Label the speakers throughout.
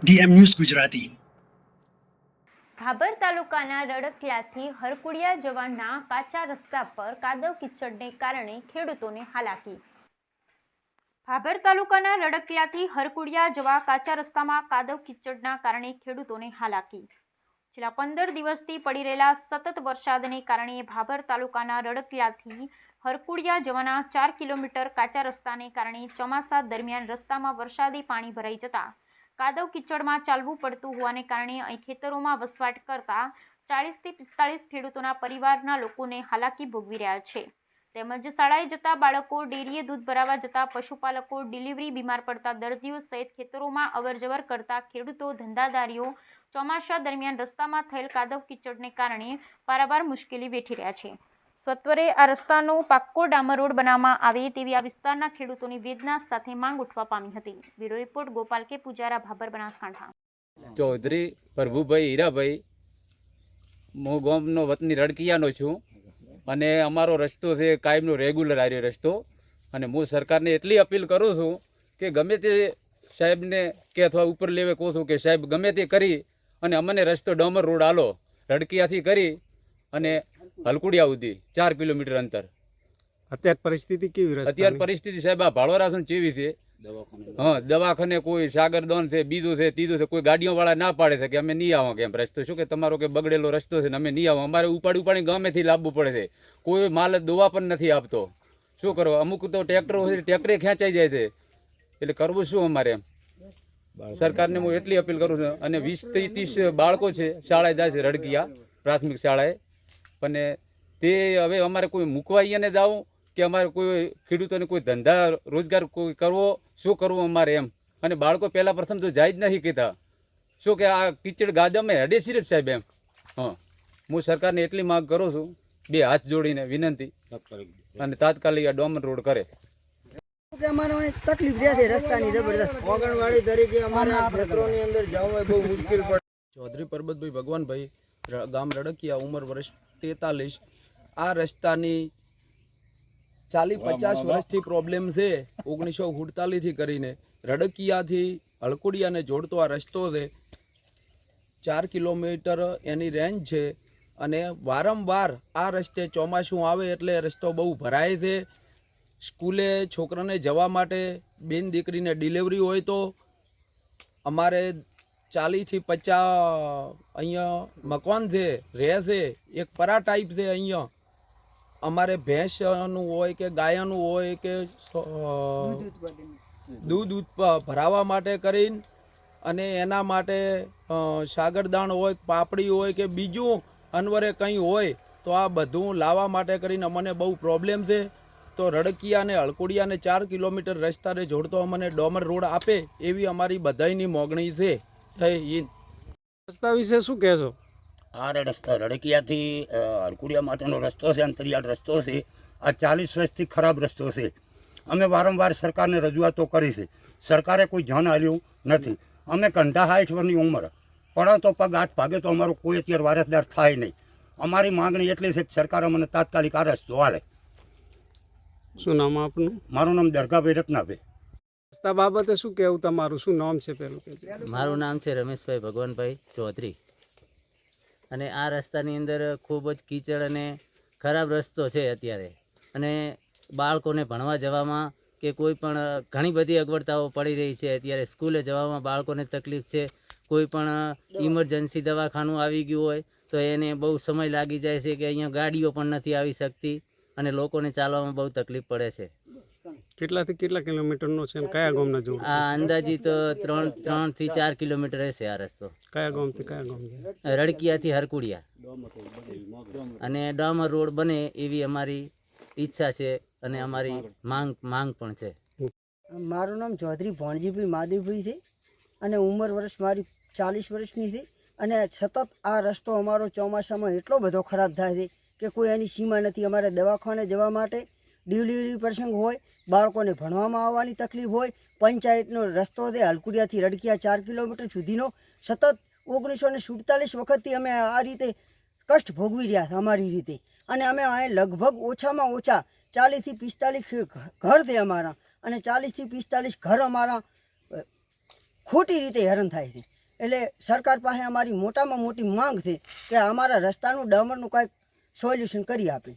Speaker 1: DM news Gujarati.
Speaker 2: Bhabhar તાલુકાના રડકિયાથી હરકુડિયા જવાના કાચા રસ્તા પર કાદવ કિચડને કારણે ખેડૂતોને હાલાકી. ભાભર તાલુકાના રડકિયાથી હરકુડિયા જવા કાચા રસ્તામાં કાદવ કિચડના કારણે ખેડૂતોને હાલાકી. છેલ્લા 15 દિવસથી પડી રહેલા સતત વરસાદને કારણે ભાભર તાલુકાના રડકિયાથી હરકુડિયા જવાના 4 કિલોમીટર કાચા રસ્તાને કારણે ચોમાસા દરમિયાન રસ્તામાં વરસાદી પાણી ભરાઈ જતા કાદવ કિચડમાં ચાલવું પડતું હોવાને કારણે અહીં ખેતરોમાં વસવાટ કરતા 40 થી 45 ખેડૂતોના પરિવારના લોકોને હાલાકી ભોગવી રહ્યા છે. તેમજ શાળાએ જતા બાળકો, ડેરીએ દૂધ ભરાવા જતા પશુપાલકો, ડિલિવરી બીમાર પડતા દર્દીઓ સહિત ખેતરોમાં અવરજવર કરતા ખેડૂતો, ધંધાદારીઓ ચોમાસા દરમિયાન રસ્તામાં થયેલ કાદવ કિચડને કારણે પારાવાર મુશ્કેલી વેઠી રહ્યા છે. સત્વરે આ રસ્તાનો પાક્કો ડામર રોડ બનાવવામાં આવે તેવી આ વિસ્તારના ખેડૂતોની વેદના સાથે માંગ ઉઠવા પામી હતી. બ્યુરો રિપોર્ટ ગોપાલ કે પૂજારા, ભાભર, બનાસકાંઠા.
Speaker 3: ચૌધરી પ્રભુભાઈ હીરાભાઈ, હું ગામનો વતની રડકિયાનો છું અને અમારો રસ્તો છે કાયમનો રેગ્યુલર આર્યો રસ્તો. અને હું સરકારને એટલી અપીલ કરું છું કે ગમે તે સાહેબને કે અથવા ઉપર લેવે કહું છું કે સાહેબ ગમે તે કરી અને અમને રસ્તો ડામર રોડ આલો, રડકિયાથી કરી અને હલકુડિયા સુધી 4 કિલોમીટર અંતર.
Speaker 4: અત્યારે પરિસ્થિતિ કેવી રહે?
Speaker 3: અત્યારે પરિસ્થિતિ સાહેબ આ ભાળોરાસન ચેવી છે. હા, દવાખાને કોઈ સાગરદોન છે, બીજું છે, ત્રીજું છે. કોઈ ગાડીઓવાળા ના પાડે છે કે અમે નહીં આવો કેમ રસ્તો શું કે તમારો કે બગડેલો રસ્તો છે ને અમે નહીં આવો. અમારે ઉપાડી ગામેથી લાવવું પડે છે. કોઈ માલ દવા પણ નથી આપતો. શું કરવા? અમુક તો ટ્રેક્ટરો છે, ટ્રેક્ટરે ખેંચાઈ જાય છે. એટલે કરવું શું અમારે એમ? સરકારને હું એટલી અપીલ કરું છું. અને 20 થી 30 બાળકો છે, શાળાએ જાય છે, રડકિયા પ્રાથમિક શાળાએ. અને તે હવે અમારે કોઈ મૂકવા અહીંયા જાવું કે અમારે કોઈ ખેડૂતોને કોઈ ધંધા રોજગાર કોઈ કરવો, શું કરવું અમારે એમ? અને બાળકો પહેલાં પ્રથમ તો જાય જ નથી કહેતા. શું કે આ કિચડ ગાદમે હેડે છે સાહેબ એમ. હા, હું સરકારને એટલી માંગ કરું છું, 2 હાથ જોડીને વિનંતી, અને તાત્કાલિક આ ડામર રોડ કરે.
Speaker 5: કે અમારે તકલીફ રહે છે રસ્તાની જબરદસ્ત.
Speaker 6: ઓગણવાડી તરીકે અમારા ખેતરોની અંદર જવું બહુ મુશ્કેલ પડે.
Speaker 7: ચૌધરી પરબતભાઈ ભગવાનભાઈ, ગામ રડકિયા, ઉંમર વર્ષ 43. આ રસ્તાની 40-50 વર્ષથી પ્રોબ્લેમ છે. 1948થી કરીને રડકિયાથી હળકુડિયાને જોડતો આ રસ્તો છે. 4 કિલોમીટર એની રેન્જ છે. અને વારંવાર આ રસ્તે ચોમાસું આવે એટલે રસ્તો બહુ ભરાય છે. સ્કૂલે છોકરાને જવા માટે, બેન દીકરીને ડિલિવરી હોય તો અમારે 40 થી 50 અહીંયા મકાન છે, રહે છે. એક પરા ટાઈપ છે. અહીંયા અમારે ભેંસનું હોય કે ગાયનું હોય કે દૂધ ભરાવા માટે કરીને, અને એના માટે સાગરદાણ હોય, પાપડી હોય કે બીજું અનવરે કંઈ હોય તો આ બધું લાવવા માટે કરીને અમને બહુ પ્રોબ્લેમ છે. તો રડકિયા અને હળકુડિયાને 4 કિલોમીટર રસ્તાને જોડતો અમને ડામર રોડ આપે એવી અમારી બધાયની મોગણી છે. જય હિન્દ.
Speaker 4: રસ્તા વિશે શું કહેશો?
Speaker 8: આ રડકિયાથી હળકુડિયા માટેનો રસ્તો છે, અંતરિયાળ રસ્તો છે. આ 40 વર્ષથી ખરાબ રસ્તો છે. અમે વારંવાર સરકારને રજૂઆતો કરી છે. સરકારે કોઈ ધ્યાન આપ્યું નથી. અમે કંઢા 60 વર્ષની ઉંમર, પણ તો પગ હાથ ભાગે તો અમારો કોઈ અત્યારે વારસદાર થાય નહીં. અમારી માંગણી એટલી છે કે સરકાર અમને તાત્કાલિક આ રસ્તો હાલે.
Speaker 4: શું નામ આપનું?
Speaker 8: મારું નામ દરગાભાઈ રત્નાભાઈ.
Speaker 4: રસ્તા બાબતે શું કહેવું તમારું? શું નામ છે પેલું?
Speaker 9: મારું નામ છે રમેશભાઈ ભગવાનભાઈ ચૌધરી. અને આ રસ્તાની અંદર ખૂબ જ કીચડ અને ખરાબ રસ્તો છે અત્યારે. અને બાળકોને ભણવા જવામાં કે કોઈ પણ ઘણી બધી અગવડતાઓ પડી રહી છે અત્યારે. સ્કૂલે જવામાં બાળકોને તકલીફ છે. કોઈ પણ ઇમરજન્સી દવાખાનું આવી ગયું હોય તો એને બહુ સમય લાગી જાય છે, કે અહીંયા ગાડીઓ પણ નથી આવી શકતી અને લોકોને ચાલવામાં બહુ તકલીફ પડે છે.
Speaker 4: કેટલાથી કેટલા કિલોમીટરનો છે અને કયા ગામના જોડ?
Speaker 9: આ અંદાજિત 3 થી 4 કિલોમીટર હશે આ રસ્તો.
Speaker 4: કયા ગામથી કયા ગામ?
Speaker 9: રડકિયાથી હરકુડિયા. અને ડામર રોડ બને એવી અમારી ઈચ્છા છે અને અમારી માંગ પણ છે.
Speaker 5: મારું નામ ચૌધરી ભણજીભાઈ માધવભાઈ છે અને ઉંમર વર્ષ મારી 40 વર્ષની છે. અને સતત આ રસ્તો અમારો ચોમાસામાં એટલો બધો ખરાબ થાય છે કે કોઈ એની સીમા નથી. અમારે દવાખાને જવા માટે, ડિલિવરી પ્રસંગ હોય, બાળકોને ભણવામાં આવવાની તકલીફ હોય. પંચાયતનો રસ્તો છે હલકુડિયાથી રડકિયા 4 કિલોમીટર સુધીનો. સતત 1947 વખતથી અમે આ રીતે કષ્ટ ભોગવી રહ્યા છે અમારી રીતે. અને અમે આ લગભગ ઓછામાં ઓછા 40 થી 45 ઘર છે અમારા. અને 40 થી 45 ઘર અમારા ખોટી રીતે હેરાન થાય છે. એટલે સરકાર પાસે અમારી મોટામાં મોટી માંગ છે કે અમારા રસ્તાનું ડામરનું કાંઈક સોલ્યુશન કરી આપે.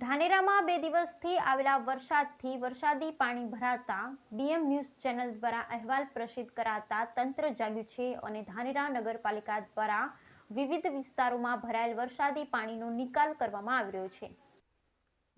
Speaker 2: ધાનેરામાં 2 દિવસથી આવેલા વરસાદથી વરસાદી પાણી ભરાતા ડીએમ ન્યૂઝ ચેનલ દ્વારા અહેવાલ પ્રસિદ્ધ કરાતા તંત્ર જાગ્યું છે અને ધાનેરા નગરપાલિકા દ્વારા વિવિધ વિસ્તારોમાં ભરાયેલ વરસાદી પાણીનો નિકાલ કરવામાં આવી રહ્યો છે.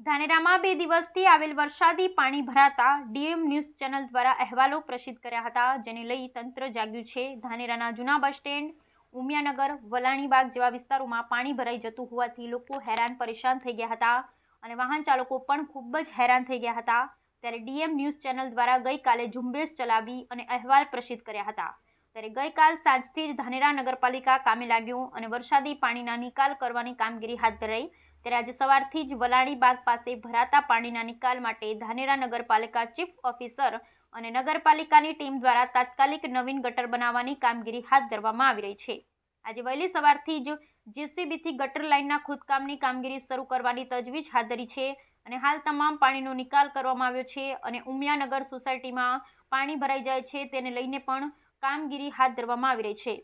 Speaker 2: ધાનેરામાં 2 દિવસથી આવેલ વરસાદી પાણી ભરાતા ડીએમ ન્યૂઝ ચેનલ દ્વારા અહેવાલો પ્રસિદ્ધ કર્યા હતા, જેને લઈ તંત્ર જાગ્યું છે. ધાનેરાના જૂના બસ સ્ટેન્ડ, ઉમિયાનગર, વલાણીબાગ જેવા વિસ્તારોમાં પાણી ભરાઈ જતું હોવાથી લોકો હેરાન પરેશાન થઈ ગયા હતા અને વાહન ચાલકો પણ ખૂબ જ હેરાન થઈ ગયા હતા. ત્યારે ડીએમ ન્યૂઝ ચેનલ દ્વારા ગઈકાલે ઝુંબેશ ચલાવી અને અહેવાલ પ્રસિદ્ધ કર્યા હતા. ત્યારે ગઈકાલ સાંજથી જ ધાનેરા નગરપાલિકા કામે લાગ્યું અને વરસાદી પાણીના નિકાલ કરવાની કામગીરી હાથ ધરાઈ. ત્યારે આજે સવારથી જ વલાણીબાગ પાસે ભરાતા પાણીના નિકાલ માટે ધાનેરા નગરપાલિકા ચીફ ઓફિસર અને નગરપાલિકાની ટીમ દ્વારા તાત્કાલિક નવીન ગટર બનાવવાની કામગીરી હાથ ધરવામાં આવી રહી છે. આજે વહેલી સવારથી જ જેસીબીથી ગટર લાઇનના ખોદકામની કામગીરી શરૂ કરવાની તજવીજ હાથ ધરી છે અને હાલ તમામ પાણીનો નિકાલ કરવામાં આવ્યો છે અને ઉમિયાનગર સોસાયટીમાં પાણી ભરાઈ જાય છે તેને લઈને પણ કામગીરી હાથ ધરવામાં આવી રહી છે,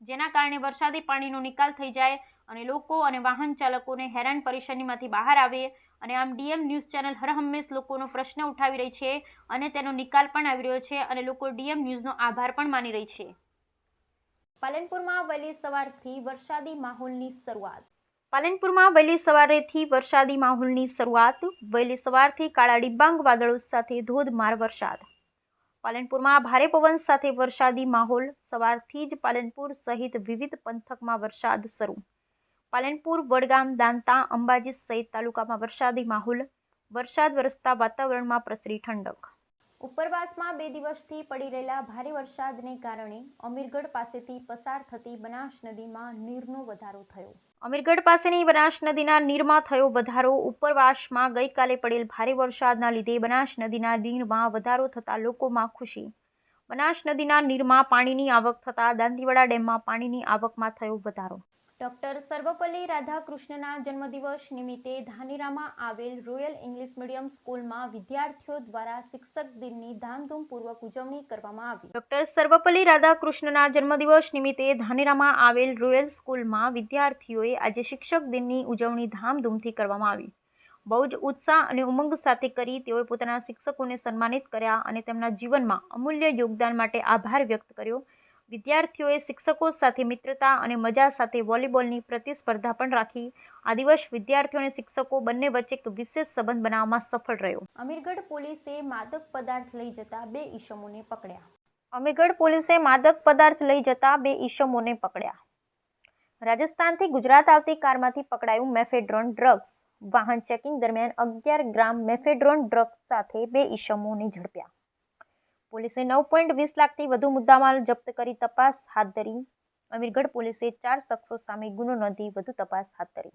Speaker 2: જેના કારણે વરસાદી પાણીનો નિકાલ થઈ જાય અને લોકો અને વાહન ચાલકોને હેરાન પરેશાનીમાંથી બહાર આવે. અને આમ ડીએમ ન્યૂઝ ચેનલ હરહંમેશ લોકોનો પ્રશ્ન ઉઠાવી રહી છે અને તેનો નિકાલ પણ આવી રહ્યો છે અને લોકો ડીએમ ન્યૂઝનો આભાર પણ માની રહી છે. પાલનપુરમાં વહેલી સવારથી વરસાદી માહોલની શરૂઆત. પાલનપુરમાં વહેલી સવારેથી વરસાદી માહોલની શરૂઆત. વહેલી સવારથી કાળા ડિબાંગ વાદળો સાથે ધોધમાર વરસાદ. પાલનપુરમાં ભારે પવન સાથે વરસાદી માહોલ. સવારથી જ પાલનપુર સહિત વિવિધ પંથકમાં વરસાદ શરૂ. પાલનપુર, વડગામ, દાંતા, અંબાજી સહિત તાલુકામાં વરસાદી માહોલ. વરસાદ વરસતા વાતાવરણમાં પ્રસરી ઠંડક. ઉપરવાસમાં 2 દિવસથી પડી રહેલા ભારે વરસાદને કારણે અમીરગઢ પાસેથી પસાર થતી બનાસ નદીમાં નીરનો વધારો થયો. અમીરગઢ પાસેની બનાસ નદીના નીરમાં થયો વધારો. ઉપરવાસમાં ગઈકાલે પડેલ ભારે વરસાદના લીધે બનાસ નદીના નીરમાં વધારો થતાં લોકોમાં ખુશી. બનાસ નદીના નીરમાં પાણીની આવક થતાં દાંતીવાડા ડેમમાં પાણીની આવકમાં થયો વધારો. ડોક્ટર સર્વપલ્લી રાધાકૃષ્ણના જન્મદિવસ નિમિત્તે ધાનેરામાં આવેલ રોયલ ઇંગ્લિશ મીડિયમ સ્કૂલમાં વિદ્યાર્થીઓ દ્વારા શિક્ષક દિનની ધામધૂમપૂર્વક ઉજવણી કરવામાં આવી. ડોક્ટર સર્વપલ્લી રાધાકૃષ્ણના જન્મદિવસ નિમિત્તે ધાનેરામાં આવેલ રોયલ સ્કૂલમાં વિદ્યાર્થીઓએ આજે શિક્ષક દિનની ઉજવણી ધામધૂમથી કરવામાં આવી. બહુ જ ઉત્સાહ અને ઉમંગ સાથે કરી તેઓએ પોતાના શિક્ષકોને સન્માનિત કર્યા અને તેમના જીવનમાં અમૂલ્ય યોગદાન માટે આભાર વ્યક્ત કર્યો. વિદ્યાર્થીઓએ શિક્ષકો સાથે મિત્રતા અને મજા સાથે વોલીબોલની પ્રતિસ્પર્ધા પણ રાખી. આ દિવસ વિદ્યાર્થીઓ અને શિક્ષકો બંને વચ્ચે એક વિશેષ સંબંધ બનાવવામાં સફળ રહ્યો. અમીરગઢ પોલીસે માદક પદાર્થ લઈ જતા 2 ઈસમોને પકડ્યા. અમીરગઢ પોલીસે માદક પદાર્થ લઈ જતા 2 ઈસમોને પકડ્યા. રાજસ્થાનથી ગુજરાત આવતી કારમાંથી પકડાયું મેફેડ્રોન ડ્રગ્સ. વાહન ચેકિંગ દરમિયાન 11 ગ્રામ મેફેડ્રોન ડ્રગ્સ સાથે 2 ઈસમોને ઝડપ્યા. પોલીસે 9.20 લાખથી વધુ મુદ્દામાલ જપ્ત કરી તપાસ હાથ ધરી. અમીરગઢ પોલીસે 4 શખ્સો સામે ગુનો નોંધી વધુ તપાસ હાથ ધરી.